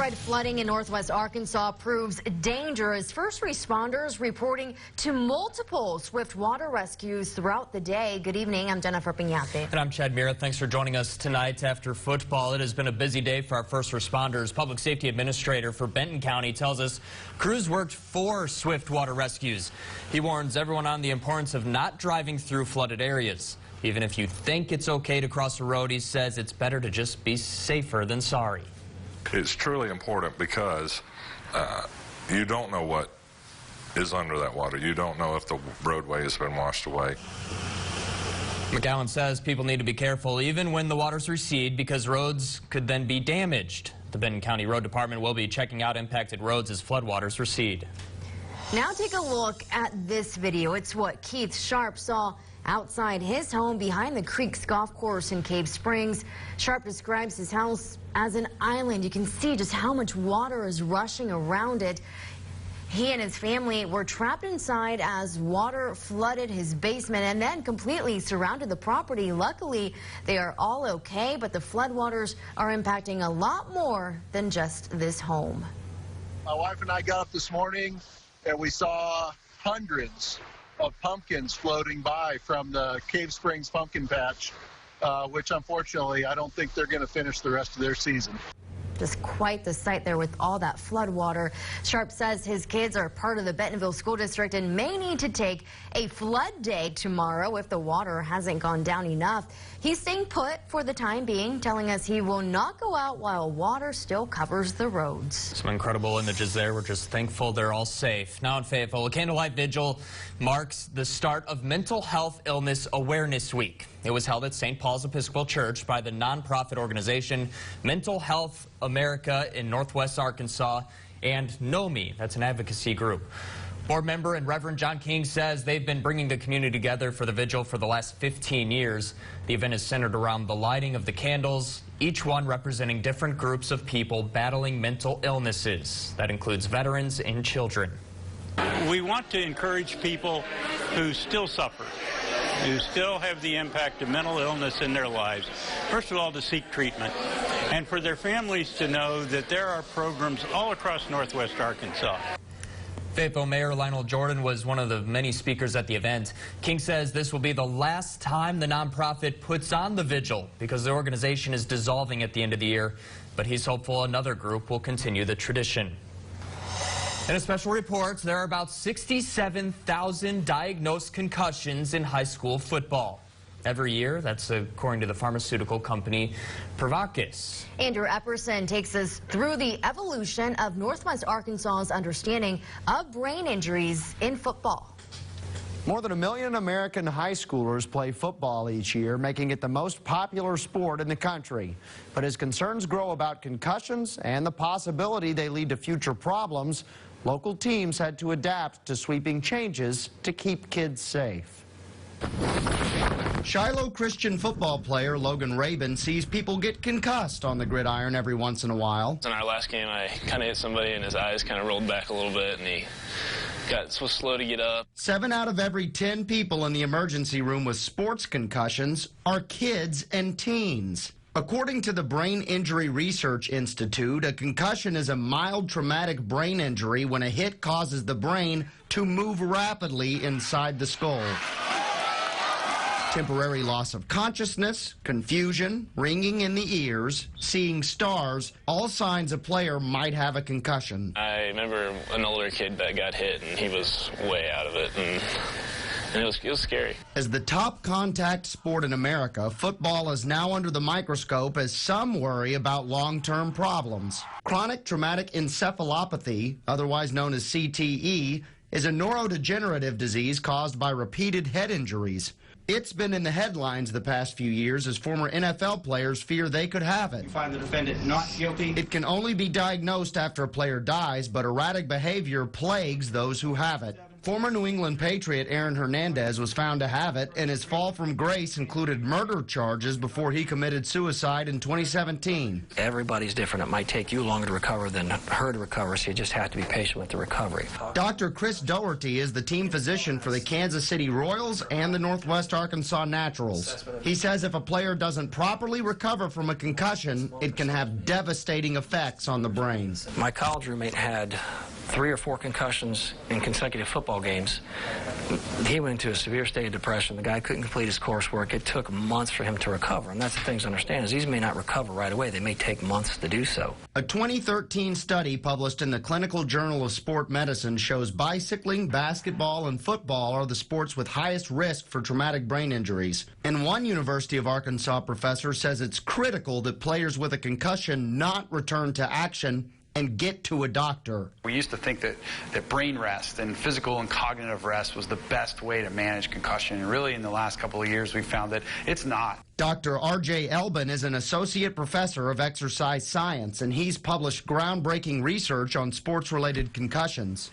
Widespread flooding in northwest Arkansas proves dangerous. First responders reporting to multiple swift water rescues throughout the day. Good evening. I'm Jennifer Piñate. And I'm Chad Mira. Thanks for joining us tonight after football. It has been a busy day for our first responders. Public Safety Administrator for Benton County tells us crews worked 4 swift water rescues. He warns everyone on the importance of not driving through flooded areas. Even if you think it's okay to cross a road, he says it's better to just be safer than sorry. It's truly important because you don't know what is under that water. You don't know if the roadway has been washed away. McGowan says people need to be careful even when the waters recede because roads could then be damaged. The Benton County Road Department will be checking out impacted roads as floodwaters recede. Now take a look at this video. It's what Keith Sharp saw outside his home behind the Creeks Golf Course in Cave Springs. Sharp describes his house as an island. You can see just how much water is rushing around it. He and his family were trapped inside as water flooded his basement and then completely surrounded the property. Luckily, they are all okay, but the floodwaters are impacting a lot more than just this home. My wife and I got up this morning and we saw hundreds of pumpkins floating by from the Cave Springs pumpkin patch, which unfortunately I don't think they're going to finish the rest of their season. Just quite the sight there with all that flood water. Sharp says his kids are part of the Bentonville School District and may need to take a flood day tomorrow if the water hasn't gone down enough. He's staying put for the time being, telling us he will not go out while water still covers the roads. Some incredible images there. We're just thankful they're all safe. Now in Fayetteville, a candlelight vigil marks the start of Mental Health Illness Awareness Week. It was held at St. Paul's Episcopal Church by the nonprofit organization Mental Health America in Northwest Arkansas and knwa, that's an advocacy group. Board member and Reverend John King says they've been bringing the community together for the vigil for the last 15 years. The event is centered around the lighting of the candles, each one representing different groups of people battling mental illnesses. That includes veterans and children. We want to encourage people who still suffer, who still have the impact of mental illness in their lives, first of all, to seek treatment, and for their families to know that there are programs all across Northwest Arkansas. Fayetteville Mayor Lionel Jordan was one of the many speakers at the event. King says this will be the last time the nonprofit puts on the vigil because the organization is dissolving at the end of the year, but he's hopeful another group will continue the tradition. In a special report, there are about 67,000 diagnosed concussions in high school football. Every year, that's according to the pharmaceutical company Prevacus. Andrew Epperson takes us through the evolution of Northwest Arkansas's understanding of brain injuries in football. More than 1 million American high schoolers play football each year, making it the most popular sport in the country. But as concerns grow about concussions and the possibility they lead to future problems, local teams had to adapt to sweeping changes to keep kids safe. Shiloh Christian football player Logan Rabin sees people get concussed on the gridiron every once in a while. In our last game, I kind of hit somebody and his eyes kind of rolled back a little bit and he was slow to get up. 7 out of every 10 people in the emergency room with sports concussions are kids and teens. According to the Brain Injury Research Institute, a concussion is a mild traumatic brain injury when a hit causes the brain to move rapidly inside the skull. Temporary loss of consciousness, confusion, ringing in the ears, seeing stars, all signs a player might have a concussion. I remember an older kid that got hit and he was way out of it and it was scary. As the top contact sport in America, football is now under the microscope as some worry about long-term problems. Chronic traumatic encephalopathy, otherwise known as CTE, is a neurodegenerative disease caused by repeated head injuries. It's been in the headlines the past few years as former NFL players fear they could have it. You find the defendant not guilty? It can only be diagnosed after a player dies, but erratic behavior plagues those who have it. Former New England Patriot Aaron Hernandez was found to have it, and his fall from grace included murder charges before he committed suicide in 2017. Everybody's different. It might take you longer to recover than her to recover, so you just have to be patient with the recovery. Dr. Chris Doherty is the team physician for the Kansas City Royals and the Northwest Arkansas Naturals. He says if a player doesn't properly recover from a concussion, it can have devastating effects on the brain. My college roommate had 3 or 4 concussions in consecutive football games. He went into a severe state of depression. The guy couldn't complete his coursework. It took months for him to recover. And that's the thing to understand is these may not recover right away. They may take months to do so. A 2013 study published in the Clinical Journal of Sport Medicine shows bicycling, basketball, and football are the sports with highest risk for traumatic brain injuries. And one University of Arkansas professor says it's critical that players with a concussion not return to action and get to a doctor. We used to think that brain rest and physical and cognitive rest was the best way to manage concussion. And really, in the last couple of years, we found that it's not. Dr. R.J. Elbin is an associate professor of exercise science, and he's published groundbreaking research on sports-related concussions.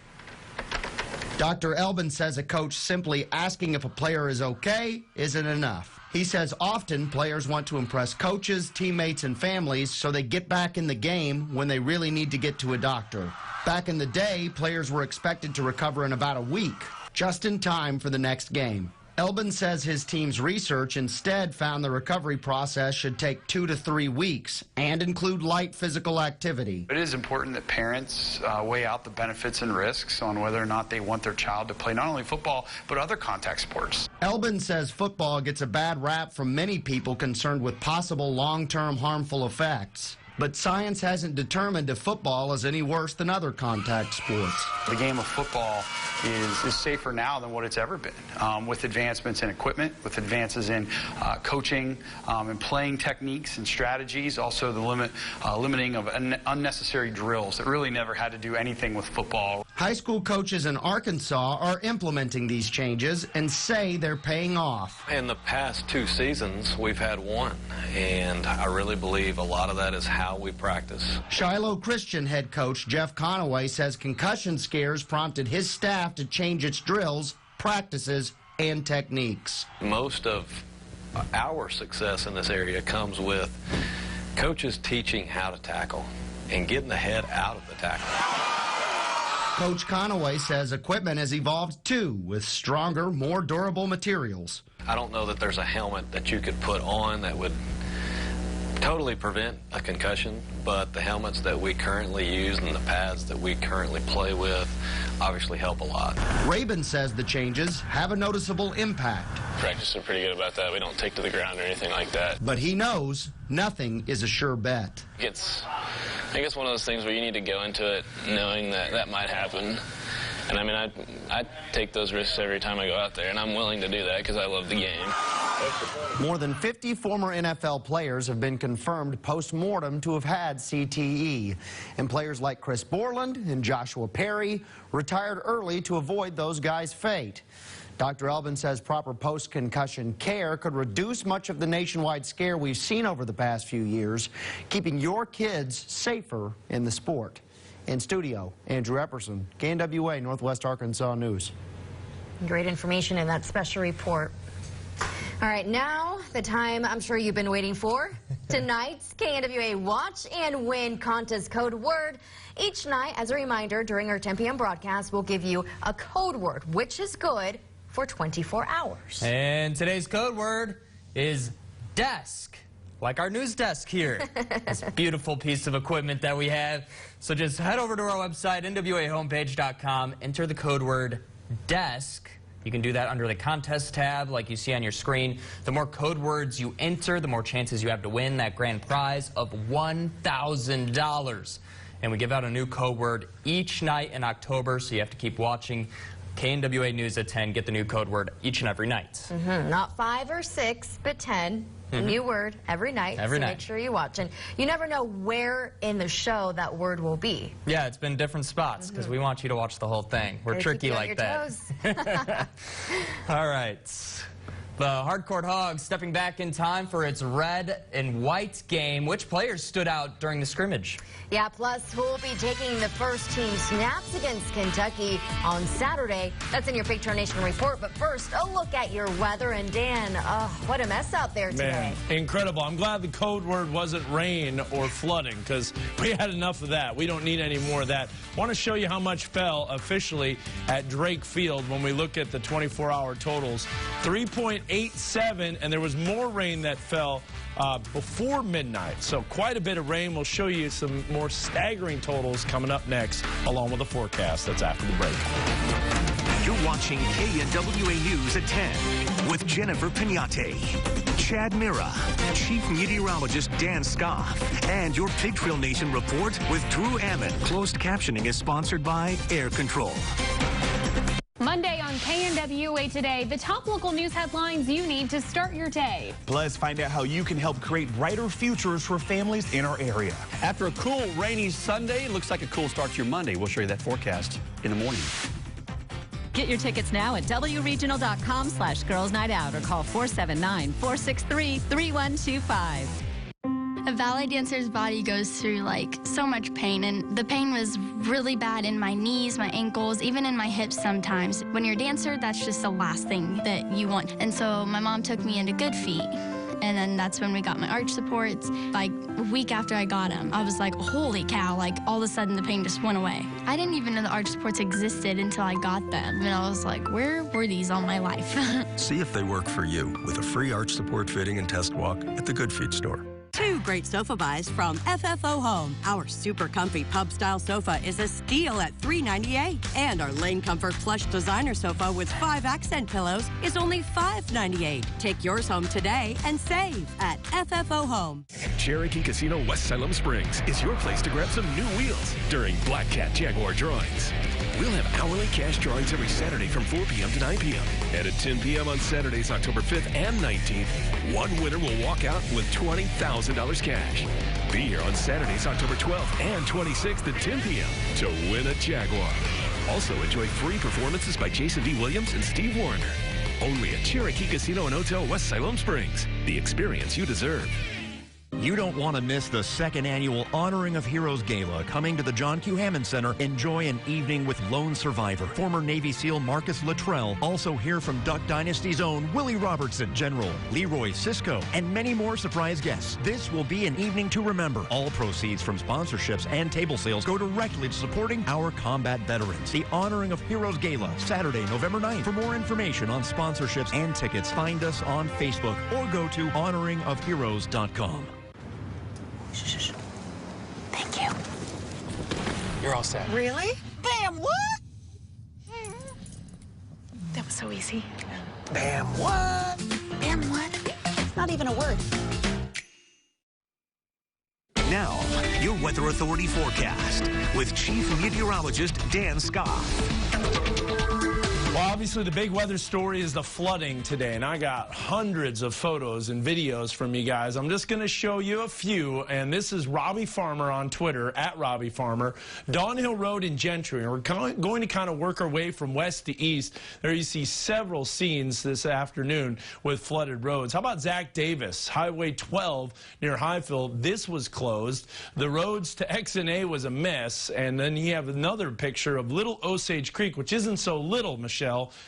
Dr. Elbin says a coach simply asking if a player is okay isn't enough. He says often players want to impress coaches, teammates, and families so they get back in the game when they really need to get to a doctor. Back in the day, players were expected to recover in about a week, just in time for the next game. Elbin says his team's research instead found the recovery process should take 2 to 3 weeks and include light physical activity. It is important that parents weigh out the benefits and risks on whether or not they want their child to play not only football, but other contact sports. Elbin says football gets a bad rap from many people concerned with possible long-term harmful effects. But science hasn't determined if football is any worse than other contact sports. The game of football is safer now than what it's ever been, with advancements in equipment, with advances in coaching and playing techniques and strategies, also the limiting of unnecessary drills that really never had to do anything with football. High school coaches in Arkansas are implementing these changes and say they're paying off. In the past 2 seasons, we've had 1, and I really believe a lot of that is how we practice. Shiloh Christian head coach Jeff Conaway says concussion scares prompted his staff to change its drills, practices, and techniques. Most of our success in this area comes with coaches teaching how to tackle and getting the head out of the tackle. Coach Conaway says equipment has evolved too, with stronger, more durable materials. I don't know that there's a helmet that you could put on that would totally prevent a concussion, but the helmets that we currently use and the pads that we currently play with obviously help a lot. Rabin says the changes have a noticeable impact. Practice are pretty good about that. We don't take to the ground or anything like that. But he knows nothing is a sure bet. It's, I guess, one of those things where you need to go into it knowing that that might happen. And I mean, I take those risks every time I go out there, and I'm willing to do that because I love the game. More than 50 former NFL players have been confirmed post-mortem to have had CTE. And players like Chris Borland and Joshua Perry retired early to avoid those guys' fate. Dr. Elbin says proper post-concussion care could reduce much of the nationwide scare we've seen over the past few years, keeping your kids safer in the sport. In studio, Andrew Epperson, KNWA Northwest Arkansas News. Great information in that special report. All right, now the time I'm sure you've been waiting for. Tonight's KNWA Watch and Win contest code word. Each night, as a reminder, during our 10 p.m. broadcast, we'll give you a code word, which is good for 24 hours. And today's code word is desk. Like our news desk here. This beautiful piece of equipment that we have. So just head over to our website, nwahomepage.com, enter the code word desk. You can do that under the contest tab like you see on your screen. The more code words you enter, the more chances you have to win that grand prize of $1,000. And we give out a new code word each night in October, so you have to keep watching KNWA News at 10. Get the new code word each and every night. Not 5 or 6, but 10. A new word every night. Every night. Make sure you watch. And you never know where in the show that word will be. Yeah, it's been different spots because we want you to watch the whole thing. We're tricky like that. Toes. All right. The Hardcourt Hogs stepping back in time for its red and white game. Which players stood out during the scrimmage? Yeah, plus we'll be taking the first team snaps against Kentucky on Saturday. That's in your Big Turn Nation report. But first, a look at your weather. And Dan, what a mess out there today. Man, incredible. I'm glad the code word wasn't rain or flooding, because we had enough of that. We don't need any more of that. I want to show you how much fell officially at Drake Field when we look at the 24-hour totals. 3.87, and there was more rain that fell before midnight. So quite a bit of rain. We'll show you some more staggering totals coming up next, along with the forecast. That's after the break. You're watching KNWA News at 10 with Jennifer Pinate, Chad Mira, Chief Meteorologist Dan Scoff, and your Pig Trail Nation report with Drew Ammon. Closed captioning is sponsored by Air Control. Monday on KNWA Today, the top local news headlines you need to start your day. Plus, find out how you can help create brighter futures for families in our area. After a cool, rainy Sunday, it looks like a cool start to your Monday. We'll show you that forecast in the morning. Get your tickets now at wregional.com/Girls Night Out or call 479-463-3125. A ballet dancer's body goes through so much pain, and the pain was really bad in my knees, my ankles, even in my hips sometimes. When you're a dancer, that's just the last thing that you want. And so my mom took me into Good Feet, and then that's when we got my arch supports. A week after I got them, I was like, holy cow, all of a sudden the pain just went away. I didn't even know the arch supports existed until I got them, and I was like, where were these all my life? See if they work for you with a free arch support fitting and test walk at the Good Feet store. 2 great sofa buys from FFO Home. Our super comfy pub-style sofa is a steal at $398. And our Lane Comfort plush designer sofa with 5 accent pillows is only $598. Take yours home today and save at FFO Home. Cherokee Casino West Salem Springs is your place to grab some new wheels during Black Cat Jaguar drawings. We'll have hourly cash drawings every Saturday from 4 p.m. to 9 p.m. And at 10 p.m. on Saturdays, October 5th and 19th, one winner will walk out with $20,000 cash. Be here on Saturdays, October 12th and 26th at 10 p.m. to win a Jaguar. Also enjoy free performances by Jason D. Williams and Steve Warner. Only at Cherokee Casino and Hotel West Salem Springs. The experience you deserve. You don't want to miss the second annual Honoring of Heroes Gala coming to the John Q. Hammond Center. Enjoy an evening with lone survivor, former Navy SEAL Marcus Luttrell. Also hear from Duck Dynasty's own Willie Robertson, General Leroy Sisco, and many more surprise guests. This will be an evening to remember. All proceeds from sponsorships and table sales go directly to supporting our combat veterans. The Honoring of Heroes Gala, Saturday, November 9th. For more information on sponsorships and tickets, find us on Facebook or go to honoringofheroes.com. Shh. Thank you. You're all set. Really? Bam, what? That was so easy. Bam, what? Bam, what? It's not even a word. Now, your Weather Authority forecast with Chief Meteorologist Dan Scoff. Well, obviously, the big weather story is the flooding today, and I got hundreds of photos and videos from you guys. I'm just going to show you a few, and this is Robbie Farmer on Twitter, at Robbie Farmer. Dawn Hill Road in Gentry, and we're going to kind of work our way from west to east. There you see several scenes this afternoon with flooded roads. How about Zach Davis, Highway 12 near Highfield? This was closed. The roads to X&A was a mess, and then you have another picture of Little Osage Creek, which isn't so little, Michelle,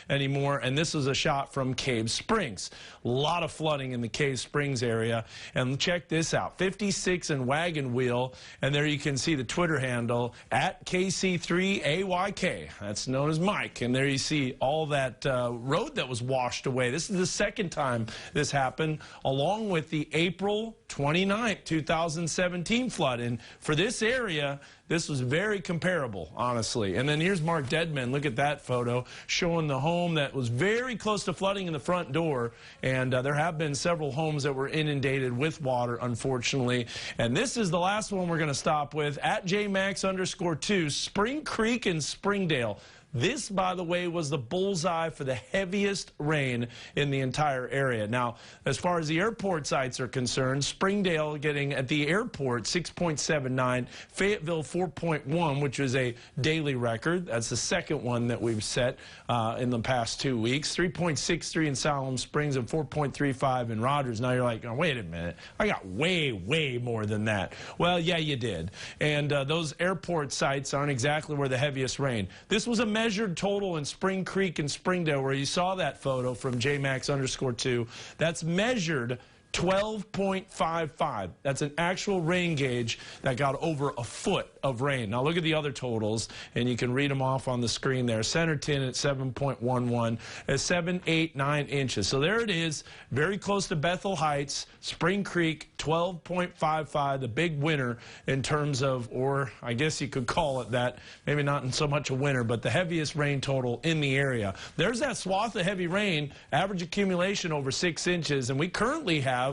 anymore, and this is a shot from Cave Springs. A lot of flooding in the Cave Springs area, and check this out, 56 and Wagon Wheel, and there you can see the Twitter handle at KC3AYK. That's known as Mike, and there you see all that road that was washed away. This is the second time this happened, along with the April 29th, 2017 flood, and for this area, this was very comparable, honestly. And then here's Mark Deadman. Look at that photo showing the home that was very close to flooding in the front door. And there have been several homes that were inundated with water, unfortunately. And this is the last one we're going to stop with, at JMax_2, Spring Creek in Springdale. This, by the way, was the bullseye for the heaviest rain in the entire area. Now, as far as the airport sites are concerned, Springdale getting at the airport 6.79, Fayetteville 4.1, which is a daily record. That's the second one that we've set in the past 2 weeks. 3.63 in Siloam Springs and 4.35 in Rogers. Now you're like, oh, wait a minute. I got way more than that. Well, yeah, you did. And those airport sites aren't exactly where the heaviest rain. This was a measured total in Spring Creek and Springdale, where you saw that photo from JMax_2. That's measured 12.55. That's an actual rain gauge that got over a foot of rain. Now look at the other totals, and you can read them off on the screen there. Centerton at 7.11, at 7, 8, 9 inches. So there it is, very close to Bethel Heights. Spring Creek, 12.55, the big winner in terms of, or I guess you could call it that, maybe not in so much a winner, but the heaviest rain total in the area. There's that swath of heavy rain, average accumulation over 6 inches, and we currently have,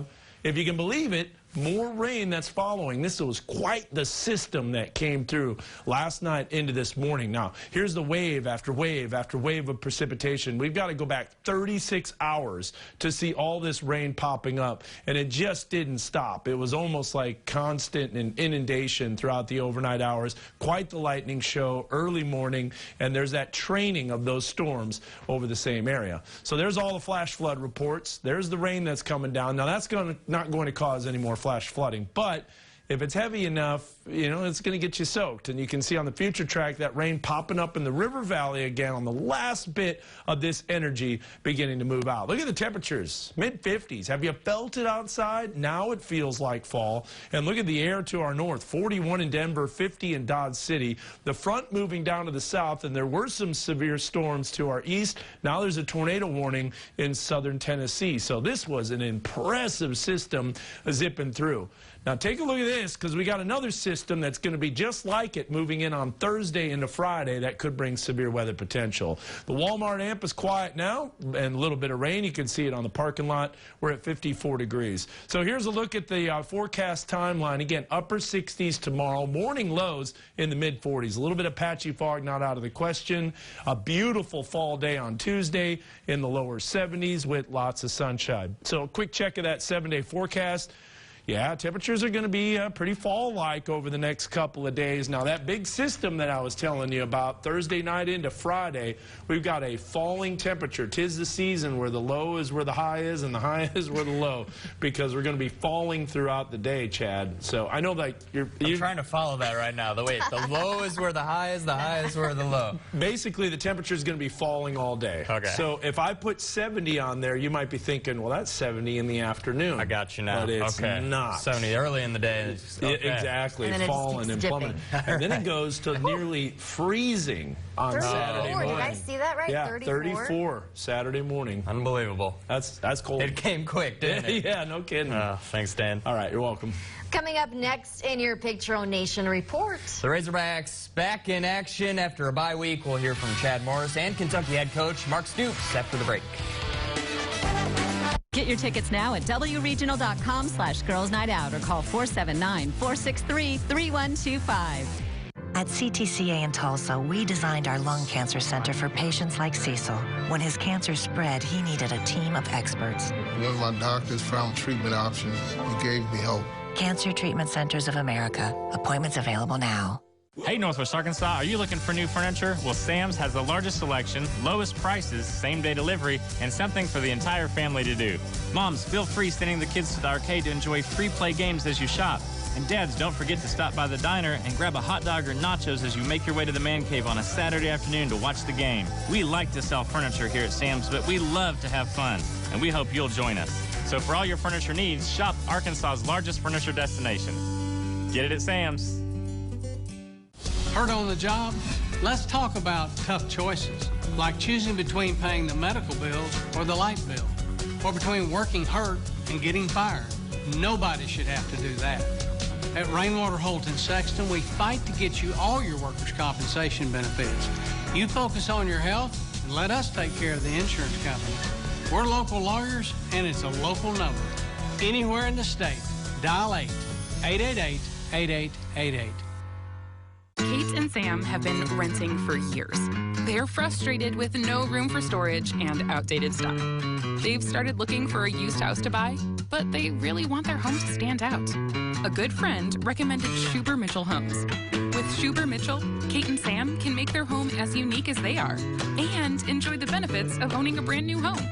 if you can believe it, more rain that's following. This was quite the system that came through last night into this morning. Now, here's the wave after wave after wave of precipitation. We've got to go back 36 hours to see all this rain popping up, and it just didn't stop. It was almost like constant inundation throughout the overnight hours. Quite the lightning show early morning, and there's that training of those storms over the same area. So there's all the flash flood reports. There's the rain that's coming down. Now, that's not going to cause any more flash flooding, but if it's heavy enough, you know, it's going to get you soaked. And you can see on the future track that rain popping up in the river valley again on the last bit of this energy beginning to move out. Look at the temperatures, mid-50s. Have you felt it outside? Now it feels like fall. And look at the air to our north, 41 in Denver, 50 in Dodge City. The front moving down to the south, and there were some severe storms to our east. Now there's a tornado warning in southern Tennessee. So this was an impressive system zipping through. Now take a look at this, because we got another system that's going to be just like it moving in on Thursday into Friday that could bring severe weather potential. The Walmart amp is quiet now, and a little bit of rain. You can see it on the parking lot. We're at 54 degrees. So here's a look at the forecast timeline. Again, upper 60s tomorrow, morning lows in the mid-40s. A little bit of patchy fog not out of the question. A beautiful fall day on Tuesday in the lower 70s with lots of sunshine. So a quick check of that 7-day forecast. Yeah, temperatures are going to be pretty fall-like over the next couple of days. Now, that big system that I was telling you about, Thursday night into Friday, we've got a falling temperature. 'Tis the season where the low is where the high is and the high is where the low, because we're going to be falling throughout the day, Chad. So I know that you're trying to follow that right now. The low is where the high is where the low. Basically, the temperature is going to be falling all day. Okay. So if I put 70 on there, you might be thinking, well, that's 70 in the afternoon. I got you now. But it's not. 70 early in the day. Okay. Exactly. Falling and plummeting. And then it goes to nearly freezing on 34. Saturday morning. Did I see that right? Yeah, 34 Saturday morning. Unbelievable. That's cold. It came quick, didn't it? Yeah, no kidding. Thanks, Dan. All right, you're welcome. Coming up next in your Picture Nation report. The Razorbacks back in action after a bye week. We'll hear from Chad Morris and Kentucky head coach Mark Stoops after the break. Get your tickets now at wregional.com/Girls Night Out or call 479-463-3125. At CTCA in Tulsa, we designed our lung cancer center for patients like Cecil. When his cancer spread, he needed a team of experts. When my doctors found treatment options, it gave me hope. Cancer Treatment Centers of America. Appointments available now. Hey, Northwest Arkansas, are you looking for new furniture? Well, Sam's has the largest selection, lowest prices, same-day delivery, and something for the entire family to do. Moms, feel free sending the kids to the arcade to enjoy free play games as you shop. And dads, don't forget to stop by the diner and grab a hot dog or nachos as you make your way to the man cave on a Saturday afternoon to watch the game. We like to sell furniture here at Sam's, but we love to have fun, and we hope you'll join us. So for all your furniture needs, shop Arkansas's largest furniture destination. Get it at Sam's. Hurt on the job? Let's talk about tough choices, like choosing between paying the medical bills or the light bill, or between working hurt and getting fired. Nobody should have to do that. At Rainwater Holt & Sexton, we fight to get you all your workers' compensation benefits. You focus on your health and let us take care of the insurance company. We're local lawyers, and it's a local number. Anywhere in the state, dial 888-8888. Keith Kate and Sam have been renting for years. They're frustrated with no room for storage and outdated stuff. They've started looking for a used house to buy, but they really want their home to stand out. A good friend recommended Schuber Mitchell Homes. With Schuber Mitchell, Kate and Sam can make their home as unique as they are and enjoy the benefits of owning a brand new home.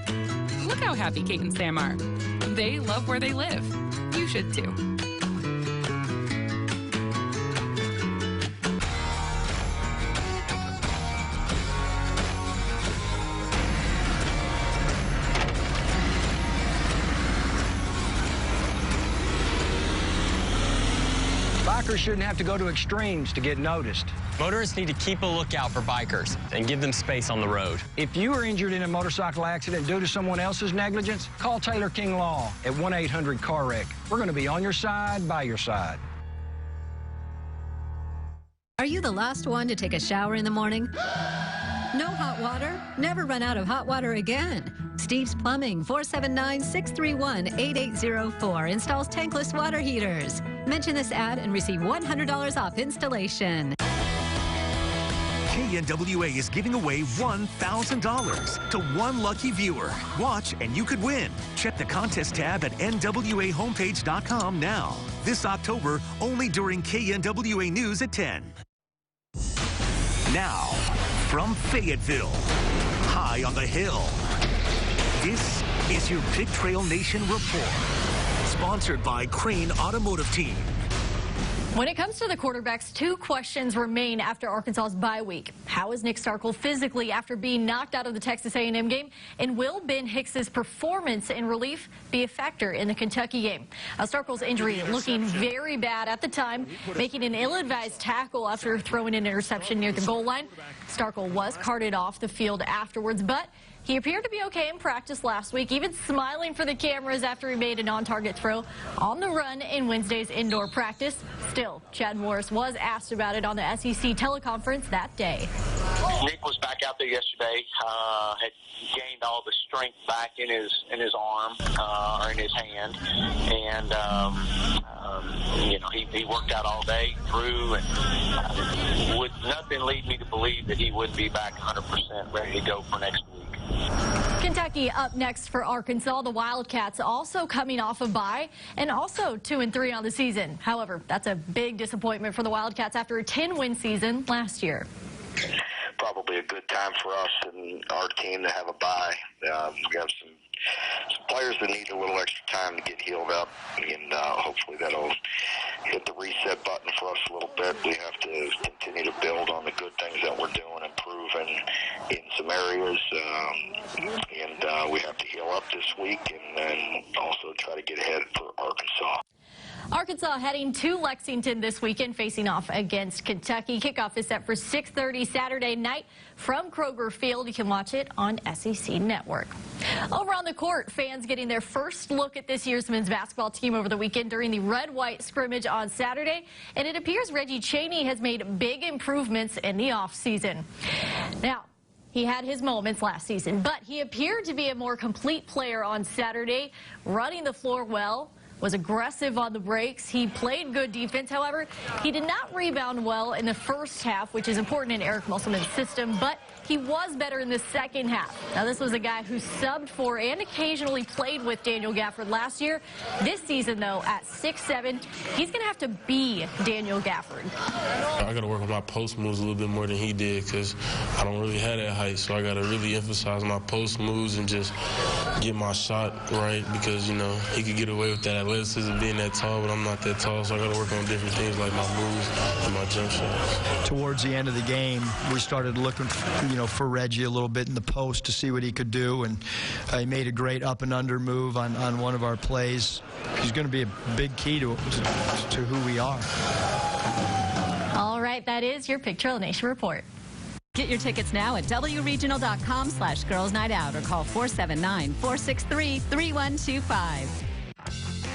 Look how happy Kate and Sam are. They love where they live. You should too. Bikers shouldn't have to go to extremes to get noticed. Motorists need to keep a lookout for bikers and give them space on the road. If you are injured in a motorcycle accident due to someone else's negligence, call Taylor King Law at 1-800-CAR-WRECK. We're going to be on your side, by your side. Are you the last one to take a shower in the morning? No hot water? Never run out of hot water again. Steve's Plumbing, 479-631-8804, installs tankless water heaters. Mention this ad and receive $100 off installation. KNWA is giving away $1,000 to one lucky viewer. Watch and you could win. Check the contest tab at nwahomepage.com now. This October, only during KNWA News at 10. Now, from Fayetteville, high on the hill, this is your Pig Trail Nation Report. Sponsored by Crane Automotive Team. When it comes to the quarterbacks, two questions remain after Arkansas's bye week. How is Nick Starkel physically after being knocked out of the Texas A&M game? And will Ben Hicks's performance in relief be a factor in the Kentucky game? Starkel's injury looking very bad at the time, making an ill-advised tackle after throwing an interception near the goal line. Starkel was carted off the field afterwards, but he appeared to be okay in practice last week, even smiling for the cameras after he made an on-target throw on the run in Wednesday's indoor practice. Still, Chad Morris was asked about it on the SEC teleconference that day. Nick was back out there yesterday, had gained all the strength back in his arm or in his hand, and you know, he worked out all day through, and would nothing lead me to believe that he wouldn't be back 100% ready to go for next week. Kentucky up next for Arkansas. The Wildcats also coming off a bye and also 2-3 on the season. However, that's a big disappointment for the Wildcats after a 10-win season last year. Probably a good time for us and our team to have a bye. We have some players that need a little extra time to get healed up, and hopefully that'll hit the reset button for us a little bit. We have to continue to build on the good things that we're doing, improving in some areas, and we have to heal up this week and then also try to get ahead for Arkansas. Arkansas heading to Lexington this weekend, facing off against Kentucky. Kickoff is set for 6:30 Saturday night from Kroger Field. You can watch it on SEC Network. Over on the court, fans getting their first look at this year's men's basketball team over the weekend during the red-white scrimmage on Saturday. And it appears Reggie Chaney has made big improvements in the offseason. Now, he had his moments last season, but he appeared to be a more complete player on Saturday, running the floor well, was aggressive on the breaks. He played good defense. However, he did not rebound well in the first half, which is important in Eric Musselman's system, but he was better in the second half. Now, this was a guy who subbed for and occasionally played with Daniel Gafford last year. This season, though, at 6'7", he's going to have to be Daniel Gafford. I got to work on my post moves a little bit more than he did because I don't really have that height, so I got to really emphasize my post moves and just get my shot right because, you know, he could get away with that athleticism being that tall, but I'm not that tall, so I got to work on different things like my moves and my jump shots. Towards the end of the game, we started looking, for Reggie a little bit in the post to see what he could do, and he made a great up and under move on one of our plays. He's going to be a big key to who we are. All right, that is your Pig Trail Nation report. Get your tickets now at wregional.com/girls night out or call 479-463-3125.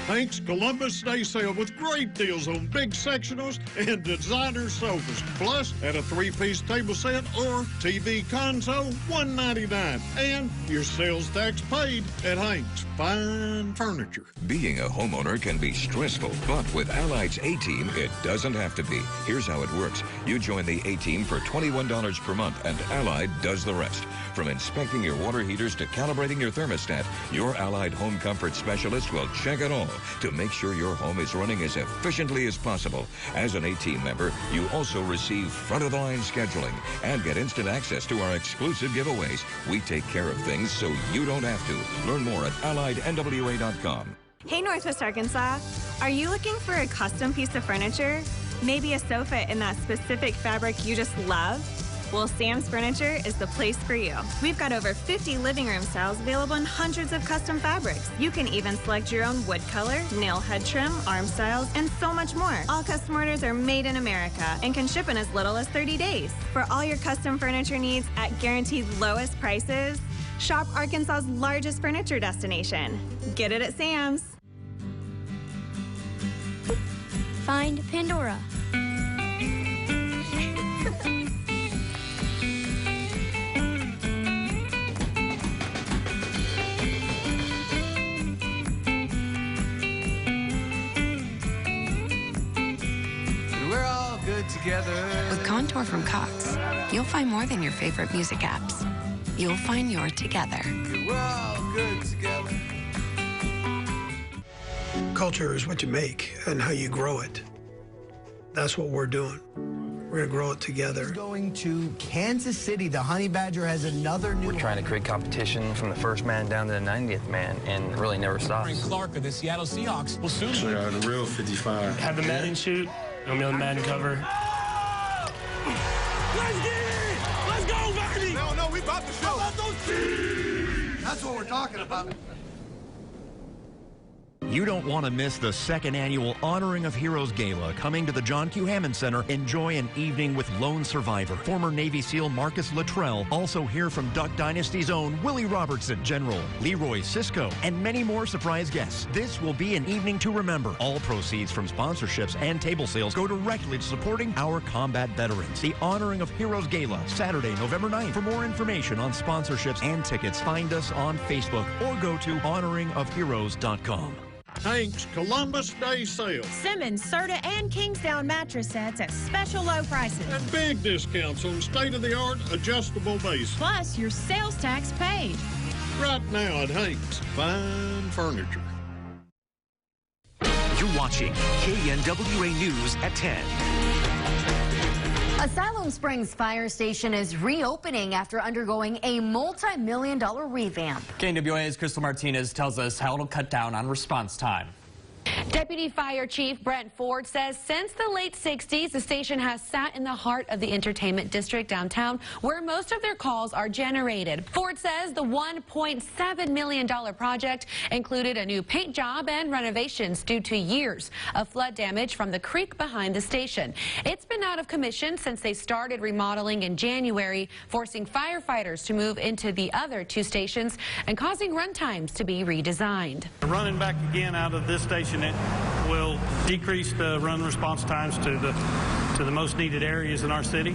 Hank's Columbus Day Sale with great deals on big sectionals and designer sofas. Plus, at a 3-piece table set or TV console, $199. And your sales tax paid at Hank's Fine Furniture. Being a homeowner can be stressful, but with Allied's A-Team, it doesn't have to be. Here's how it works. You join the A-Team for $21 per month, and Allied does the rest. From inspecting your water heaters to calibrating your thermostat, your Allied home comfort specialist will check it all to make sure your home is running as efficiently as possible. As an A-Team member, you also receive front-of-the-line scheduling and get instant access to our exclusive giveaways. We take care of things so you don't have to. Learn more at AlliedNWA.com. Hey, Northwest Arkansas. Are you looking for a custom piece of furniture? Maybe a sofa in that specific fabric you just love? Well, Sam's Furniture is the place for you. We've got over 50 living room styles available in hundreds of custom fabrics. You can even select your own wood color, nail head trim, arm styles, and so much more. All custom orders are made in America and can ship in as little as 30 days. For all your custom furniture needs at guaranteed lowest prices, shop Arkansas's largest furniture destination. Get it at Sam's. Find Pandora. We're all good together. With Contour from Cox, you'll find more than your favorite music apps. You'll find your together. We're all good together. Culture is what you make and how you grow it. That's what we're doing. We're going to grow it together. Going to Kansas City. The Honey Badger has another new... We're trying to create competition from the first man down to the 90th man and really never stops. Frank Clark of the Seattle Seahawks will soon... So the real 55. Have the Madden shoot. I'm on the Madden cover. Let's get it! Let's go, baby! No, we about to show. How about those... That's what we're talking about. You don't want to miss the second annual Honoring of Heroes Gala coming to the John Q. Hammond Center. Enjoy an evening with lone survivor, former Navy SEAL Marcus Luttrell. Also hear from Duck Dynasty's own Willie Robertson, General Leroy Sisco, and many more surprise guests. This will be an evening to remember. All proceeds from sponsorships and table sales go directly to supporting our combat veterans. The Honoring of Heroes Gala, Saturday, November 9th. For more information on sponsorships and tickets, find us on Facebook or go to honoringofheroes.com. Hank's Columbus Day Sale. Simmons, Serta, and Kingsdown mattress sets at special low prices. And big discounts on state-of-the-art adjustable bases. Plus, your sales tax paid. Right now at Hank's Fine Furniture. You're watching KNWA News at 10. Asylum Springs Fire Station is reopening after undergoing a multi-million-dollar revamp. KNWA's Crystal Martinez tells us how it'll cut down on response time. Deputy Fire Chief Brent Ford says since the late 60s, the station has sat in the heart of the entertainment district downtown, where most of their calls are generated. Ford says the $1.7 million project included a new paint job and renovations due to years of flood damage from the creek behind the station. It's been out of commission since they started remodeling in January, forcing firefighters to move into the other two stations and causing run times to be redesigned. Running back again out of this station, it will decrease the run response times to the most needed areas in our city,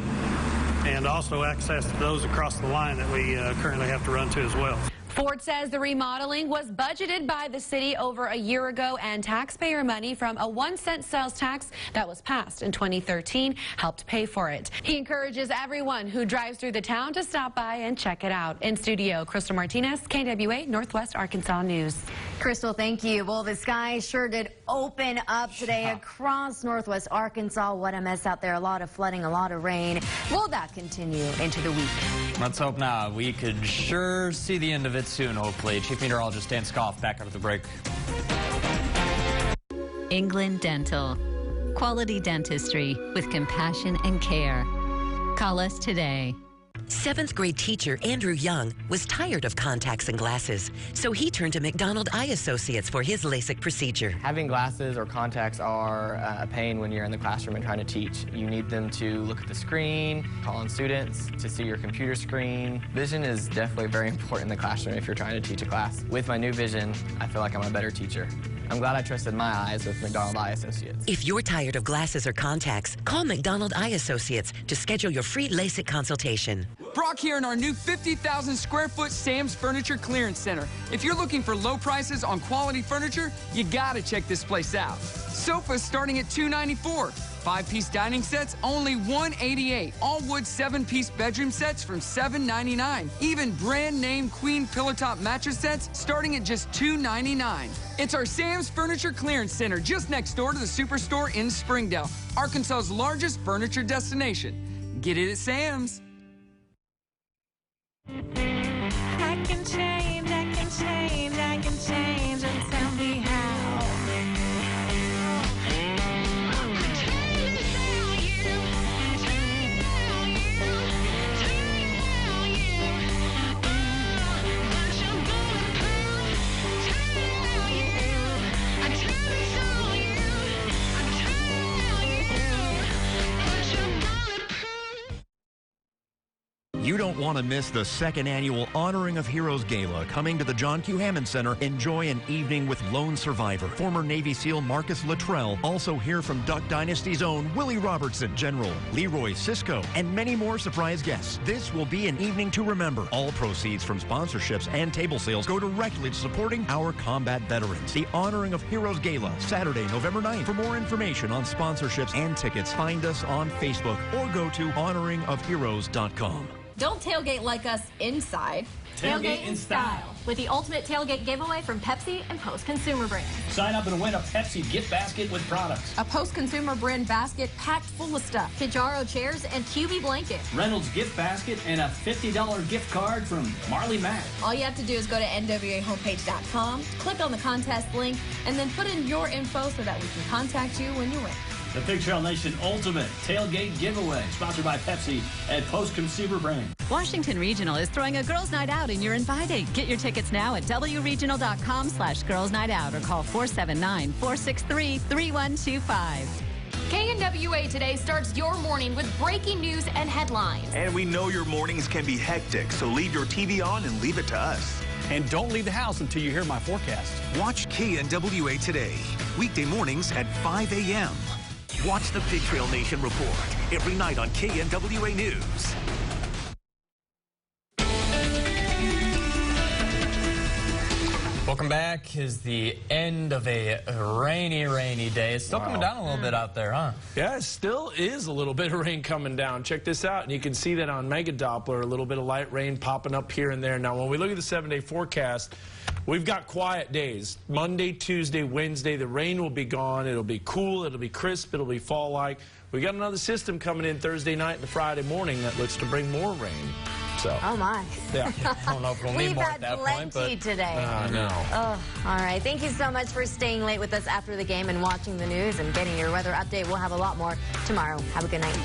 and also access to those across the line that we currently have to run to as well. Ford says the remodeling was budgeted by the city over a year ago, and taxpayer money from a 1-cent sales tax that was passed in 2013 helped pay for it. He encourages everyone who drives through the town to stop by and check it out. In studio, Crystal Martinez, KNWA Northwest Arkansas News. Crystal, thank you. Well, the sky sure did open up today across Northwest Arkansas. What a mess out there. A lot of flooding, a lot of rain. Will that continue into the week? Let's hope not. We could sure see the end of it soon, hopefully. Chief Meteorologist Dan Scoff back after the break. England Dental. Quality dentistry with compassion and care. Call us today. 7th grade teacher Andrew Young was tired of contacts and glasses, so he turned to McDonald Eye Associates for his LASIK procedure. Having glasses or contacts are a pain when you're in the classroom and trying to teach. You need them to look at the screen, call on students, to see your computer screen. Vision is definitely very important in the classroom if you're trying to teach a class. With my new vision, I feel like I'm a better teacher. I'm glad I trusted my eyes with McDonald Eye Associates. If you're tired of glasses or contacts, call McDonald Eye Associates to schedule your free LASIK consultation. Brock here in our new 50,000 square foot Sam's Furniture Clearance Center. If you're looking for low prices on quality furniture, you gotta check this place out. Sofas starting at $294. 5-piece dining sets, only $188. All wood 7-piece bedroom sets from $799. Even brand name Queen pillow top mattress sets starting at just $299. It's our Sam's Furniture Clearance Center just next door to the Superstore in Springdale, Arkansas's largest furniture destination. Get it at Sam's. I can change, I can change, I can change, and tell me how. You don't want to miss the second annual Honoring of Heroes Gala coming to the John Q. Hammond Center. Enjoy an evening with lone survivor, former Navy SEAL Marcus Luttrell. Also hear from Duck Dynasty's own Willie Robertson, General Leroy Sisco, and many more surprise guests. This will be an evening to remember. All proceeds from sponsorships and table sales go directly to supporting our combat veterans. The Honoring of Heroes Gala, Saturday, November 9th. For more information on sponsorships and tickets, find us on Facebook or go to honoringofheroes.com. Don't tailgate like us inside. Tailgate in style. With the ultimate tailgate giveaway from Pepsi and Post Consumer Brand. Sign up and win a Pepsi gift basket with products. A Post Consumer Brand basket packed full of stuff. Pajaro chairs and QB blanket. Reynolds gift basket and a $50 gift card from Marley Mack. All you have to do is go to nwahomepage.com, click on the contest link, and then put in your info so that we can contact you when you win. The Pig Trail Nation Ultimate Tailgate Giveaway, sponsored by Pepsi and Post Consumer Brand. Washington Regional is throwing a girls' night out and you're invited. Get your tickets now at wregional.com/girls night out or call 479-463-3125. KNWA Today starts your morning with breaking news and headlines. And we know your mornings can be hectic, so leave your TV on and leave it to us. And don't leave the house until you hear my forecast. Watch KNWA Today, weekday mornings at 5 a.m. Watch the Pig Trail Nation report every night on KNWA News. Welcome back. Is the end of a rainy day. It's still coming down a little bit out there, huh? Yeah, it still is a little bit of rain coming down. Check this out, and you can see that on Mega Doppler, a little bit of light rain popping up here and there. Now, when we look at the 7-day forecast, we've got quiet days. Monday, Tuesday, Wednesday, the rain will be gone. It'll be cool. It'll be crisp. It'll be fall-like. We got another system coming in Thursday night and Friday morning that looks to bring more rain. So. Oh, my. Yeah. I don't know if we'll need more at that point, but... We've had plenty today. No. Oh, all right. Thank you so much for staying late with us after the game and watching the news and getting your weather update. We'll have a lot more tomorrow. Have a good night.